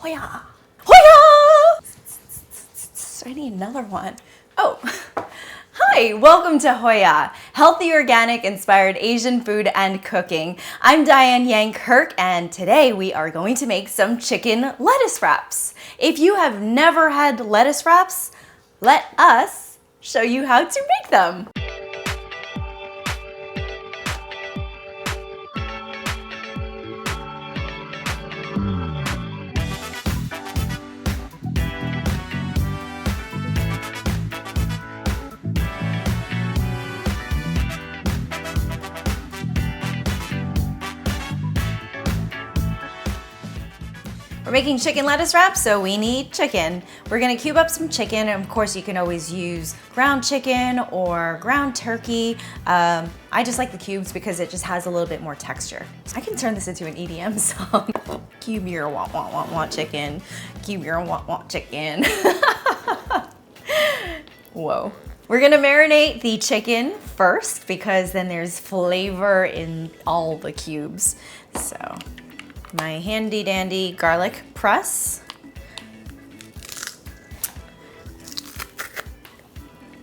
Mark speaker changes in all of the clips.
Speaker 1: HOIA! HOIA! I need another one. Oh, hi, welcome to HOIA, Healthy, Organic, Inspired Asian Food and Cooking. I'm Diane Yang Kirk, and today we are going to make some chicken lettuce wraps. If you have never had lettuce wraps, let us show you how to make them. We're making chicken lettuce wraps, so we need chicken. We're gonna cube up some chicken, and of course you can always use ground chicken or ground turkey. I just like the cubes because it just has a little bit more texture. I can turn this into an EDM song. Cube your want chicken. Cube your want chicken. Whoa. We're gonna marinate the chicken first because then there's flavor in all the cubes. So, my handy dandy garlic press.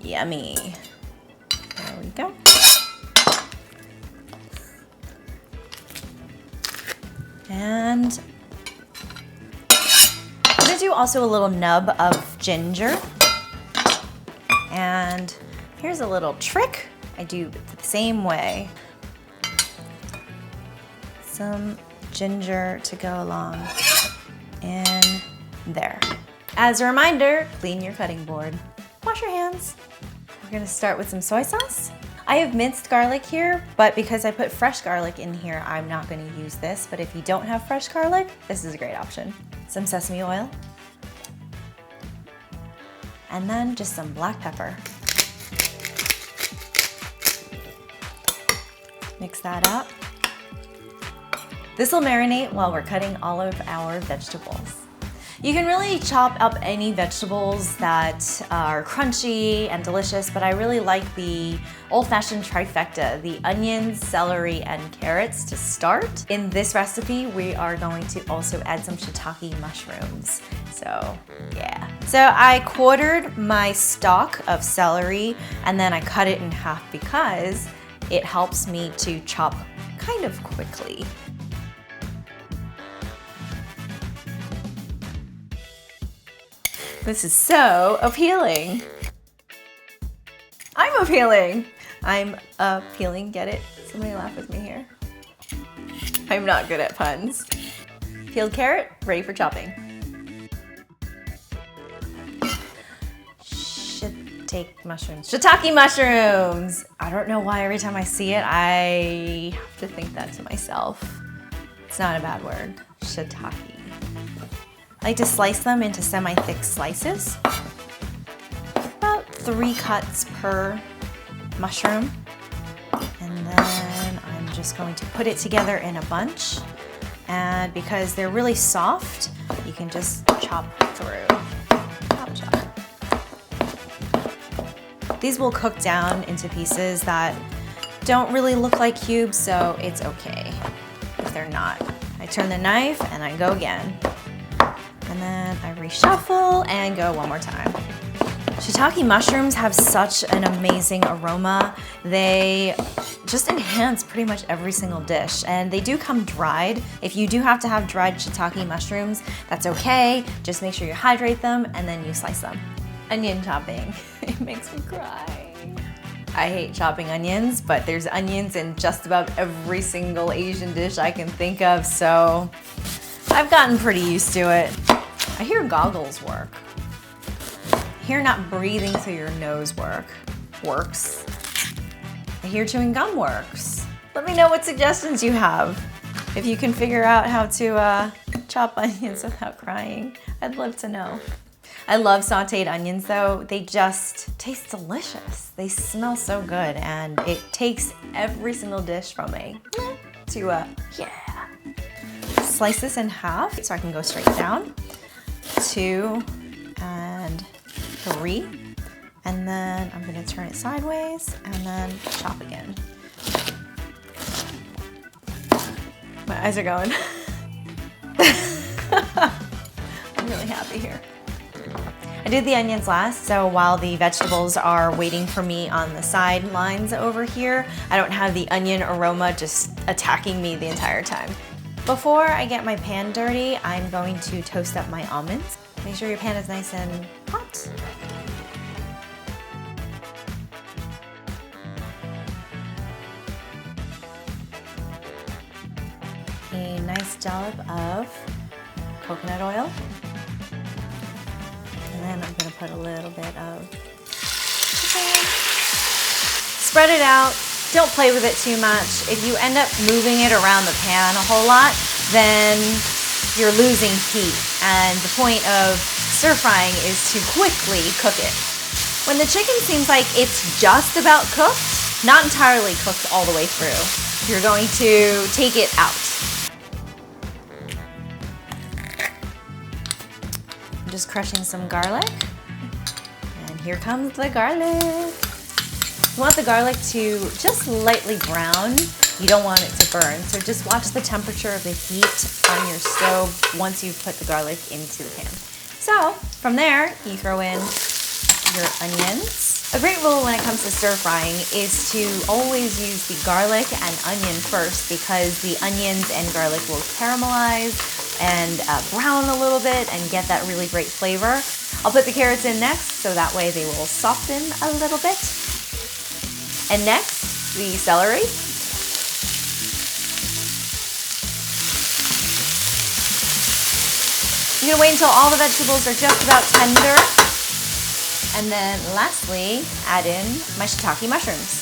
Speaker 1: Yummy. There we go. And I'm gonna do also a little nub of ginger. And here's a little trick. I do it the same way. Some ginger to go along in there. As a reminder, clean your cutting board. Wash your hands. We're gonna start with some soy sauce. I have minced garlic here, but because I put fresh garlic in here, I'm not gonna use this, but if you don't have fresh garlic, this is a great option. Some sesame oil. And then just some black pepper. Mix that up. This will marinate while we're cutting all of our vegetables. You can really chop up any vegetables that are crunchy and delicious, but I really like the old-fashioned trifecta, the onions, celery, and carrots to start. In this recipe, we are going to also add some shiitake mushrooms. So, yeah. So I quartered my stalk of celery and then I cut it in half because it helps me to chop kind of quickly. This is so appealing. I'm appealing. I'm appealing, get it? Somebody laugh with me here. I'm not good at puns. Peeled carrot, ready for chopping. Shiitake mushrooms. Shiitake mushrooms! I don't know why every time I see it, I have to think that to myself. It's not a bad word. Shiitake. I like to slice them into semi-thick slices. About 3 cuts per mushroom. And then I'm just going to put it together in a bunch. And because they're really soft, you can just chop through. Chop, chop. These will cook down into pieces that don't really look like cubes, so it's okay if they're not. I turn the knife and I go again. And then I reshuffle and go one more time. Shiitake mushrooms have such an amazing aroma. They just enhance pretty much every single dish. And they do come dried. If you do have to have dried shiitake mushrooms, that's okay. Just make sure you hydrate them and then you slice them. Onion chopping, it makes me cry. I hate chopping onions, but there's onions in just about every single Asian dish I can think of, so I've gotten pretty used to it. I hear goggles work. I hear not breathing through your nose works. I hear chewing gum works. Let me know what suggestions you have. If you can figure out how to chop onions without crying, I'd love to know. I love sauteed onions though. They just taste delicious. They smell so good and it takes every single dish from a to a yeah. Slice this in half so I can go straight down. 2 and 3. And then I'm gonna turn it sideways and then chop again. My eyes are going. I'm really happy here. I did the onions last, so while the vegetables are waiting for me on the sidelines over here, I don't have the onion aroma just attacking me the entire time. Before I get my pan dirty, I'm going to toast up my almonds. Make sure your pan is nice and hot. A nice dollop of coconut oil. And then I'm gonna put a little bit of chicken. Spread it out. Don't play with it too much. If you end up moving it around the pan a whole lot, then you're losing heat. And the point of stir frying is to quickly cook it. When the chicken seems like it's just about cooked, not entirely cooked all the way through, you're going to take it out. I'm just crushing some garlic. And here comes the garlic. You want the garlic to just lightly brown. You don't want it to burn. So just watch the temperature of the heat on your stove once you've put the garlic into the pan. So from there, you throw in your onions. A great rule when it comes to stir frying is to always use the garlic and onion first, because the onions and garlic will caramelize and brown a little bit and get that really great flavor. I'll put the carrots in next, so that way they will soften a little bit. And next, the celery. You're gonna wait until all the vegetables are just about tender. And then lastly, add in my shiitake mushrooms.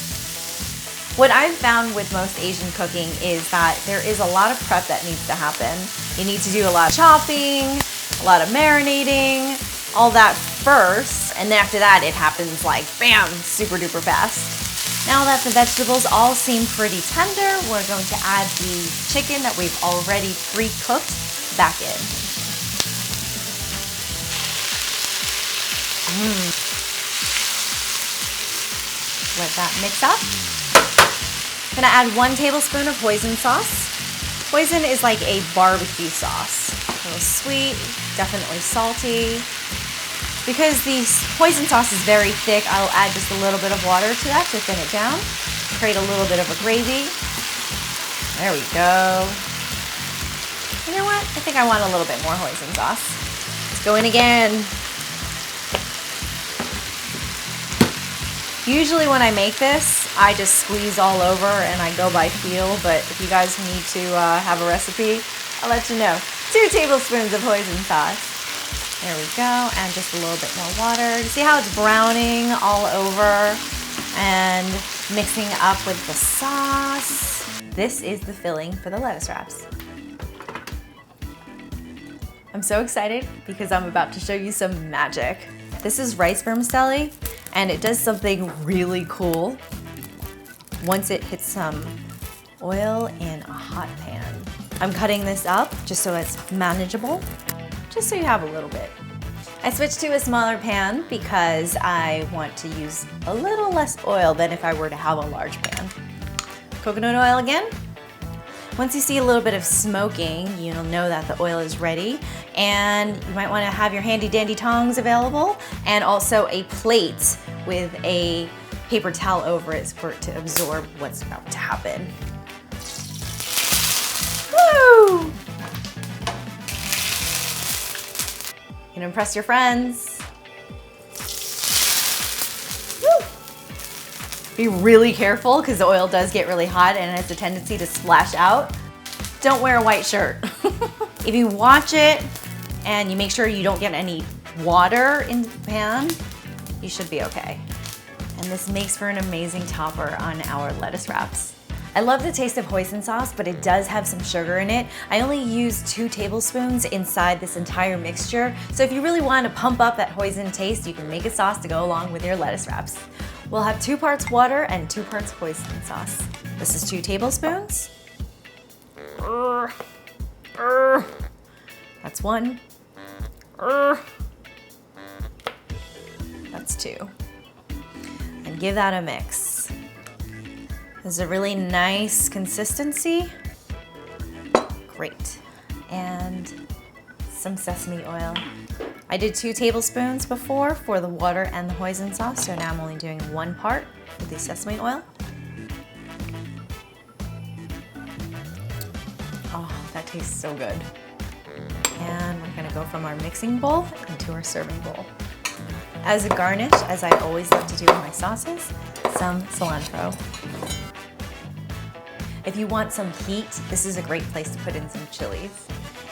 Speaker 1: What I've found with most Asian cooking is that there is a lot of prep that needs to happen. You need to do a lot of chopping, a lot of marinating, all that first, and then after that it happens like bam, super duper fast. Now that the vegetables all seem pretty tender, we're going to add the chicken that we've already pre-cooked back in. Let that mix up. I'm gonna add 1 tablespoon of hoisin sauce. Hoisin is like a barbecue sauce. A little sweet, definitely salty. Because the hoisin sauce is very thick, I'll add just a little bit of water to that to thin it down. Create a little bit of a gravy. There we go. You know what? I think I want a little bit more hoisin sauce. Let's go in again. Usually when I make this, I just squeeze all over and I go by feel, but if you guys need to have a recipe, I'll let you know. 2 tablespoons of hoisin sauce. There we go, and just a little bit more water. You see how it's browning all over and mixing up with the sauce? This is the filling for the lettuce wraps. I'm so excited because I'm about to show you some magic. This is rice vermicelli, and it does something really cool once it hits some oil in a hot pan. I'm cutting this up just so it's manageable, just so you have a little bit. I switched to a smaller pan because I want to use a little less oil than if I were to have a large pan. Coconut oil again. Once you see a little bit of smoking, you'll know that the oil is ready, and you might want to have your handy dandy tongs available and also a plate with a paper towel over it for it to absorb what's about to happen. Woo! You can impress your friends. Woo! Be really careful because the oil does get really hot and it has a tendency to splash out. Don't wear a white shirt. If you watch it and you make sure you don't get any water in the pan, you should be okay. And this makes for an amazing topper on our lettuce wraps. I love the taste of hoisin sauce, but it does have some sugar in it. I only use 2 tablespoons inside this entire mixture. So if you really want to pump up that hoisin taste, you can make a sauce to go along with your lettuce wraps. We'll have 2 parts water and 2 parts hoisin sauce. This is 2 tablespoons. That's 1. That's 2. And give that a mix. This is a really nice consistency. Great. And some sesame oil. I did 2 tablespoons before for the water and the hoisin sauce, so now I'm only doing 1 part with the sesame oil. Oh, that tastes so good. And we're gonna go from our mixing bowl into our serving bowl. As a garnish, as I always love to do with my sauces, some cilantro. If you want some heat, this is a great place to put in some chilies.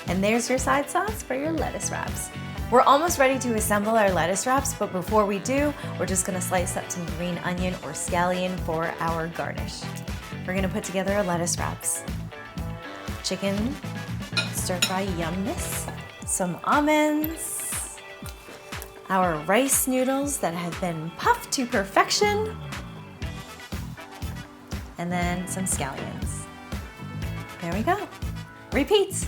Speaker 1: And there's your side sauce for your lettuce wraps. We're almost ready to assemble our lettuce wraps, but before we do, we're just gonna slice up some green onion or scallion for our garnish. We're gonna put together our lettuce wraps. Chicken stir-fry yumness, some almonds, our rice noodles that have been puffed to perfection, and then some scallions. There we go. Repeat.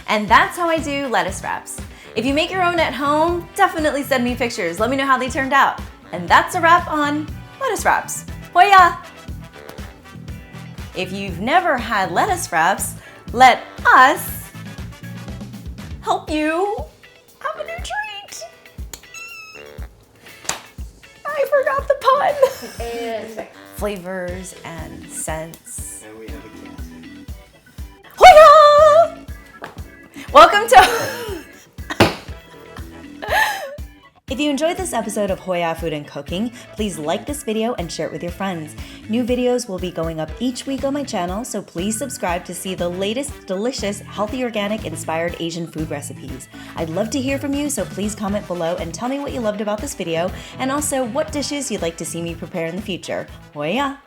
Speaker 1: And that's how I do lettuce wraps. If you make your own at home, definitely send me pictures. Let me know how they turned out. And that's a wrap on lettuce wraps. HOIA! If you've never had lettuce wraps, let us help you have a new treat. I forgot the pun.
Speaker 2: And
Speaker 1: Flavors and scents.
Speaker 3: And we have a cat.
Speaker 1: HOIA! Welcome to... If you enjoyed this episode of HOIA Food and Cooking, please like this video and share it with your friends. New videos will be going up each week on my channel, so please subscribe to see the latest delicious, healthy, organic, inspired Asian food recipes. I'd love to hear from you, so please comment below and tell me what you loved about this video, and also what dishes you'd like to see me prepare in the future. HOIA!